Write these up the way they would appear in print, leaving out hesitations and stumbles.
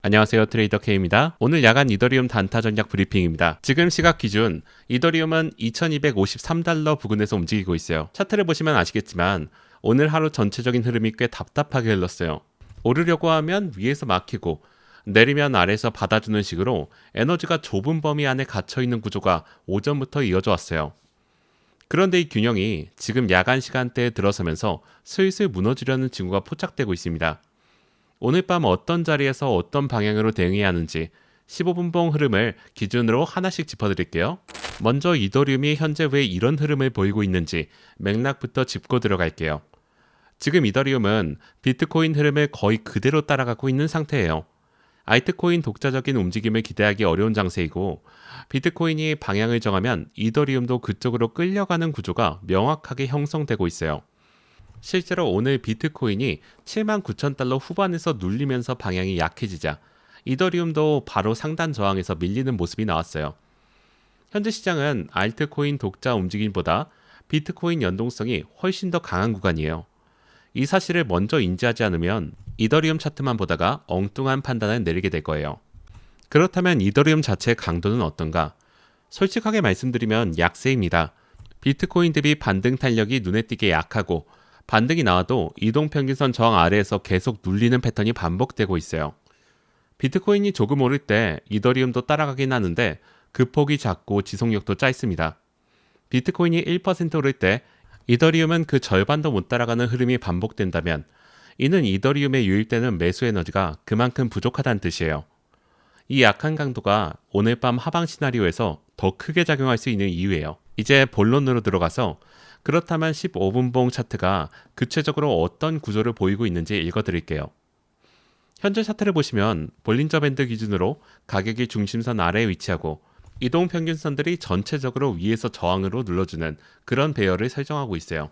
안녕하세요, 트레이더 K입니다. 오늘 야간 이더리움 단타 전략 브리핑입니다. 지금 시각 기준 이더리움은 2253달러 부근에서 움직이고 있어요. 차트를 보시면 아시겠지만 오늘 하루 전체적인 흐름이 꽤 답답하게 흘렀어요. 오르려고 하면 위에서 막히고 내리면 아래에서 받아주는 식으로 에너지가 좁은 범위 안에 갇혀있는 구조가 오전부터 이어져 왔어요. 그런데 이 균형이 지금 야간 시간대에 들어서면서 슬슬 무너지려는 징후가 포착되고 있습니다. 오늘 밤 어떤 자리에서 어떤 방향으로 대응해야 하는지 15분봉 흐름을 기준으로 하나씩 짚어드릴게요. 먼저 이더리움이 현재 왜 이런 흐름을 보이고 있는지 맥락부터 짚고 들어갈게요. 지금 이더리움은 비트코인 흐름을 거의 그대로 따라가고 있는 상태예요. 알트코인 독자적인 움직임을 기대하기 어려운 장세이고 비트코인이 방향을 정하면 이더리움도 그쪽으로 끌려가는 구조가 명확하게 형성되고 있어요. 실제로 오늘 비트코인이 79,000달러 후반에서 눌리면서 방향이 약해지자 이더리움도 바로 상단 저항에서 밀리는 모습이 나왔어요. 현재 시장은 알트코인 독자 움직임보다 비트코인 연동성이 훨씬 더 강한 구간이에요. 이 사실을 먼저 인지하지 않으면 이더리움 차트만 보다가 엉뚱한 판단을 내리게 될 거예요. 그렇다면 이더리움 자체의 강도는 어떤가? 솔직하게 말씀드리면 약세입니다. 비트코인 대비 반등 탄력이 눈에 띄게 약하고 반등이 나와도 이동평균선 저항 아래에서 계속 눌리는 패턴이 반복되고 있어요. 비트코인이 조금 오를 때 이더리움도 따라가긴 하는데 그 폭이 작고 지속력도 짧습니다. 비트코인이 1% 오를 때 이더리움은 그 절반도 못 따라가는 흐름이 반복된다면 이는 이더리움에 유입되는 매수 에너지가 그만큼 부족하다는 뜻이에요. 이 약한 강도가 오늘 밤 하방 시나리오에서 더 크게 작용할 수 있는 이유예요. 이제 본론으로 들어가서 그렇다면 15분봉 차트가 구체적으로 어떤 구조를 보이고 있는지 읽어드릴게요. 현재 차트를 보시면 볼린저 밴드 기준으로 가격이 중심선 아래에 위치하고 이동평균선들이 전체적으로 위에서 저항으로 눌러주는 그런 배열을 설정하고 있어요.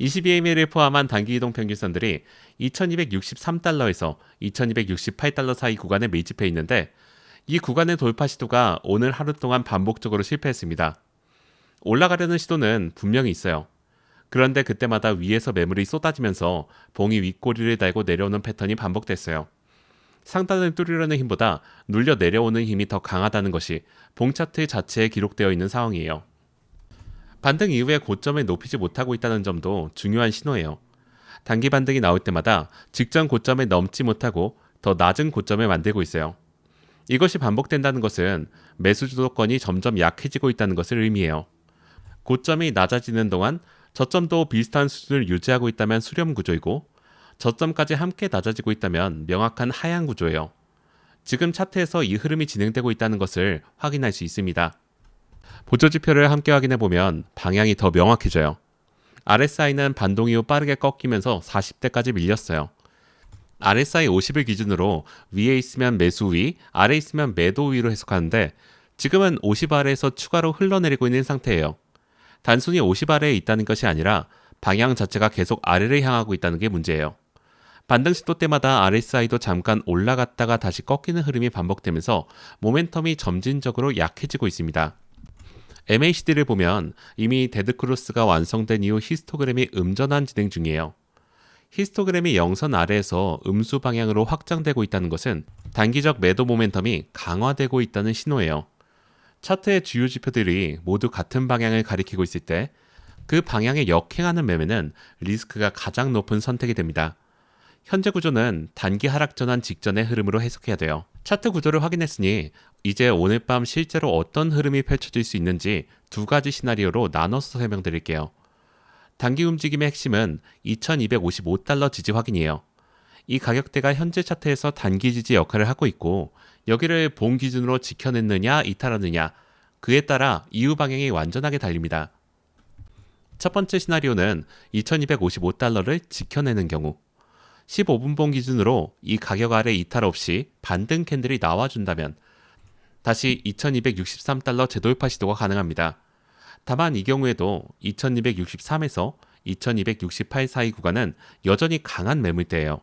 22MA를 포함한 단기 이동평균선들이 2263달러에서 2268달러 사이 구간에 밀집해 있는데 이 구간의 돌파 시도가 오늘 하루 동안 반복적으로 실패했습니다. 올라가려는 시도는 분명히 있어요. 그런데 그때마다 위에서 매물이 쏟아지면서 봉이 윗꼬리를 달고 내려오는 패턴이 반복됐어요. 상단을 뚫으려는 힘보다 눌려 내려오는 힘이 더 강하다는 것이 봉 차트 자체에 기록되어 있는 상황이에요. 반등 이후에 고점을 높이지 못하고 있다는 점도 중요한 신호예요. 단기 반등이 나올 때마다 직전 고점을 넘지 못하고 더 낮은 고점을 만들고 있어요. 이것이 반복된다는 것은 매수 주도권이 점점 약해지고 있다는 것을 의미해요. 고점이 낮아지는 동안 저점도 비슷한 수준을 유지하고 있다면 수렴 구조이고 저점까지 함께 낮아지고 있다면 명확한 하향 구조예요. 지금 차트에서 이 흐름이 진행되고 있다는 것을 확인할 수 있습니다. 보조지표를 함께 확인해보면 방향이 더 명확해져요. RSI는 반동 이후 빠르게 꺾이면서 40대까지 밀렸어요. RSI 50을 기준으로 위에 있으면 매수 위, 아래 있으면 매도 위로 해석하는데 지금은 50 아래에서 추가로 흘러내리고 있는 상태예요. 단순히 50 아래에 있다는 것이 아니라 방향 자체가 계속 아래를 향하고 있다는 게 문제예요. 반등 시도 때마다 RSI도 잠깐 올라갔다가 다시 꺾이는 흐름이 반복되면서 모멘텀이 점진적으로 약해지고 있습니다. MACD를 보면 이미 데드크로스가 완성된 이후 히스토그램이 음전환 진행 중이에요. 히스토그램이 영선 아래에서 음수 방향으로 확장되고 있다는 것은 단기적 매도 모멘텀이 강화되고 있다는 신호예요. 차트의 주요 지표들이 모두 같은 방향을 가리키고 있을 때 그 방향에 역행하는 매매는 리스크가 가장 높은 선택이 됩니다. 현재 구조는 단기 하락 전환 직전의 흐름으로 해석해야 돼요. 차트 구조를 확인했으니 이제 오늘 밤 실제로 어떤 흐름이 펼쳐질 수 있는지 두 가지 시나리오로 나눠서 설명드릴게요. 단기 움직임의 핵심은 2255달러 지지 확인이에요. 이 가격대가 현재 차트에서 단기 지지 역할을 하고 있고 여기를 봉 기준으로 지켜냈느냐 이탈하느냐 그에 따라 이후 방향이 완전하게 달립니다. 첫 번째 시나리오는 2255달러를 지켜내는 경우 15분봉 기준으로 이 가격 아래 이탈 없이 반등 캔들이 나와준다면 다시 2263달러 재돌파 시도가 가능합니다. 다만 이 경우에도 2263에서 2268 사이 구간은 여전히 강한 매물대예요.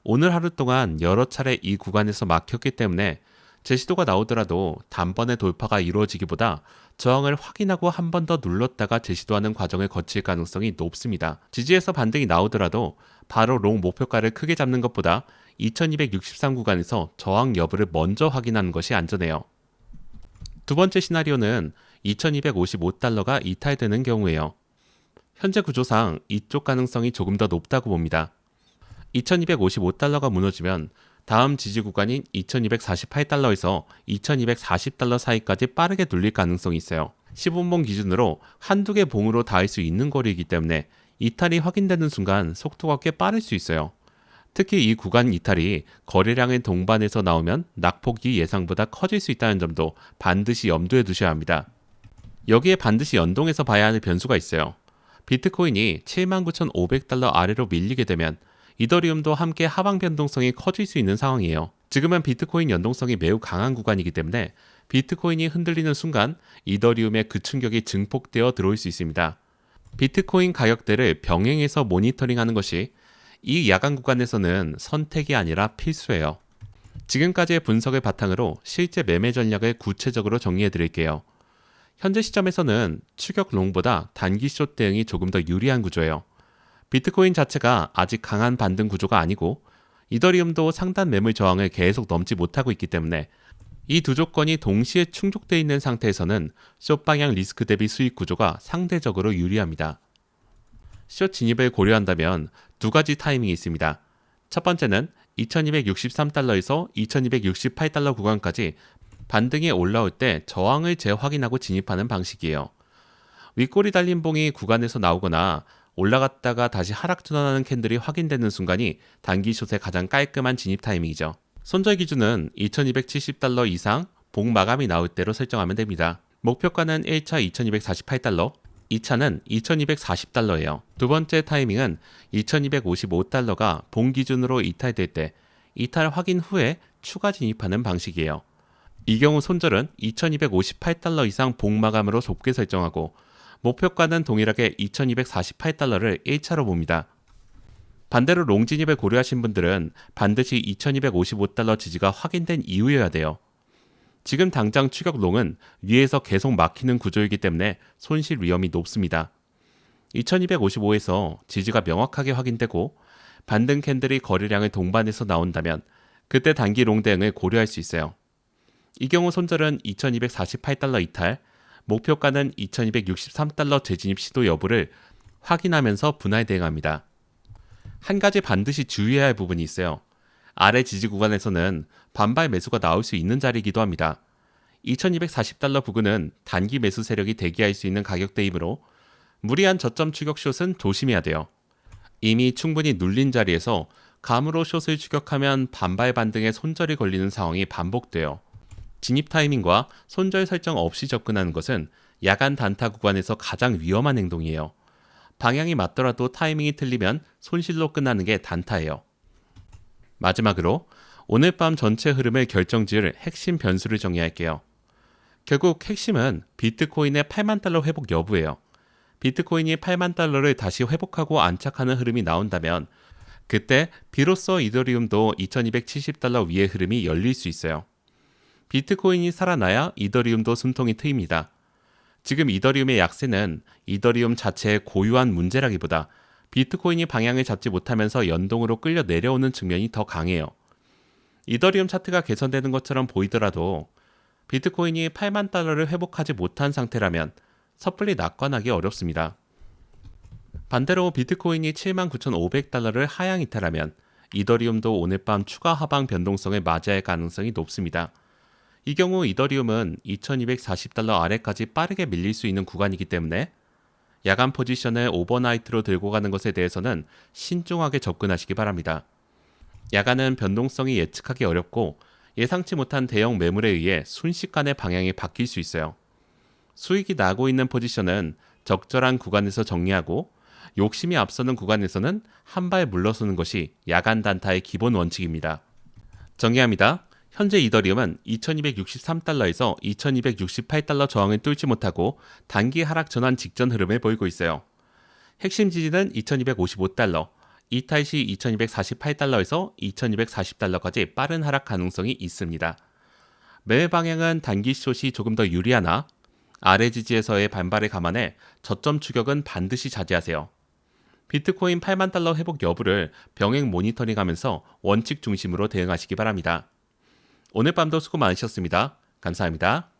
오늘 하루 동안 여러 차례 이 구간에서 막혔기 때문에 제시도가 나오더라도 단번에 돌파가 이루어지기보다 저항을 확인하고 한 번 더 눌렀다가 제시도하는 과정을 거칠 가능성이 높습니다. 지지에서 반등이 나오더라도 바로 롱 목표가를 크게 잡는 것보다 2263 구간에서 저항 여부를 먼저 확인하는 것이 안전해요. 두 번째 시나리오는 2255달러가 이탈되는 경우예요. 현재 구조상 이쪽 가능성이 조금 더 높다고 봅니다. 2255달러가 무너지면 다음 지지 구간인 2248달러에서 2240달러 사이까지 빠르게 눌릴 가능성이 있어요. 15분봉 기준으로 한두 개 봉으로 닿을 수 있는 거리이기 때문에 이탈이 확인되는 순간 속도가 꽤 빠를 수 있어요. 특히 이 구간 이탈이 거래량의 동반에서 나오면 낙폭이 예상보다 커질 수 있다는 점도 반드시 염두에 두셔야 합니다. 여기에 반드시 연동해서 봐야 할 변수가 있어요. 비트코인이 79,500달러 아래로 밀리게 되면 이더리움도 함께 하방 변동성이 커질 수 있는 상황이에요. 지금은 비트코인 연동성이 매우 강한 구간이기 때문에 비트코인이 흔들리는 순간 이더리움의 그 충격이 증폭되어 들어올 수 있습니다. 비트코인 가격대를 병행해서 모니터링하는 것이 이 야간 구간에서는 선택이 아니라 필수예요. 지금까지의 분석을 바탕으로 실제 매매 전략을 구체적으로 정리해 드릴게요. 현재 시점에서는 추격 롱보다 단기 숏 대응이 조금 더 유리한 구조예요. 비트코인 자체가 아직 강한 반등 구조가 아니고 이더리움도 상단 매물 저항을 계속 넘지 못하고 있기 때문에 이 두 조건이 동시에 충족되어 있는 상태에서는 숏 방향 리스크 대비 수익 구조가 상대적으로 유리합니다. 숏 진입을 고려한다면 두 가지 타이밍이 있습니다. 첫 번째는 2263달러에서 2268달러 구간까지 반등이 올라올 때 저항을 재확인하고 진입하는 방식이에요. 윗꼬리 달린 봉이 구간에서 나오거나 올라갔다가 다시 하락 전환하는 캔들이 확인되는 순간이 단기 숏의 가장 깔끔한 진입 타이밍이죠. 손절 기준은 2270달러 이상 봉 마감이 나올 때로 설정하면 됩니다. 목표가는 1차 2248달러, 2차는 2240달러예요. 두 번째 타이밍은 2255달러가 봉 기준으로 이탈될 때 이탈 확인 후에 추가 진입하는 방식이에요. 이 경우 손절은 2258달러 이상 봉 마감으로 좁게 설정하고 목표가는 동일하게 2248달러를 1차로 봅니다. 반대로 롱 진입을 고려하신 분들은 반드시 2255달러 지지가 확인된 이후여야 돼요. 지금 당장 추격 롱은 위에서 계속 막히는 구조이기 때문에 손실 위험이 높습니다. 2255에서 지지가 명확하게 확인되고 반등 캔들이 거래량을 동반해서 나온다면 그때 단기 롱 대응을 고려할 수 있어요. 이 경우 손절은 2248달러 이탈, 목표가는 2263달러 재진입 시도 여부를 확인하면서 분할 대응합니다. 한 가지 반드시 주의해야 할 부분이 있어요. 아래 지지 구간에서는 반발 매수가 나올 수 있는 자리이기도 합니다. 2240달러 부근은 단기 매수 세력이 대기할 수 있는 가격대이므로 무리한 저점 추격 숏은 조심해야 돼요. 이미 충분히 눌린 자리에서 감으로 숏을 추격하면 반발 반등에 손절이 걸리는 상황이 반복돼요. 진입 타이밍과 손절 설정 없이 접근하는 것은 야간 단타 구간에서 가장 위험한 행동이에요. 방향이 맞더라도 타이밍이 틀리면 손실로 끝나는 게 단타예요. 마지막으로 오늘 밤 전체 흐름을 결정지을 핵심 변수를 정리할게요. 결국 핵심은 비트코인의 8만 달러 회복 여부예요. 비트코인이 8만 달러를 다시 회복하고 안착하는 흐름이 나온다면 그때 비로소 이더리움도 2270달러 위의 흐름이 열릴 수 있어요. 비트코인이 살아나야 이더리움도 숨통이 트입니다. 지금 이더리움의 약세는 이더리움 자체의 고유한 문제라기보다 비트코인이 방향을 잡지 못하면서 연동으로 끌려 내려오는 측면이 더 강해요. 이더리움 차트가 개선되는 것처럼 보이더라도 비트코인이 8만 달러를 회복하지 못한 상태라면 섣불리 낙관하기 어렵습니다. 반대로 비트코인이 79,500달러를 하향 이탈하면 이더리움도 오늘 밤 추가 하방 변동성을 맞이할 가능성이 높습니다. 이 경우 이더리움은 2240달러 아래까지 빠르게 밀릴 수 있는 구간이기 때문에 야간 포지션을 오버나이트로 들고 가는 것에 대해서는 신중하게 접근하시기 바랍니다. 야간은 변동성이 예측하기 어렵고 예상치 못한 대형 매물에 의해 순식간에 방향이 바뀔 수 있어요. 수익이 나고 있는 포지션은 적절한 구간에서 정리하고 욕심이 앞서는 구간에서는 한 발 물러서는 것이 야간 단타의 기본 원칙입니다. 정리합니다. 현재 이더리움은 2263달러에서 2268달러 저항을 뚫지 못하고 단기 하락 전환 직전 흐름을 보이고 있어요. 핵심 지지는 2255달러, 이탈 시 2248달러에서 2240달러까지 빠른 하락 가능성이 있습니다. 매매 방향은 단기 숏이 조금 더 유리하나 아래 지지에서의 반발을 감안해 저점 추격은 반드시 자제하세요. 비트코인 8만 달러 회복 여부를 병행 모니터링하면서 원칙 중심으로 대응하시기 바랍니다. 오늘 밤도 수고 많으셨습니다. 감사합니다.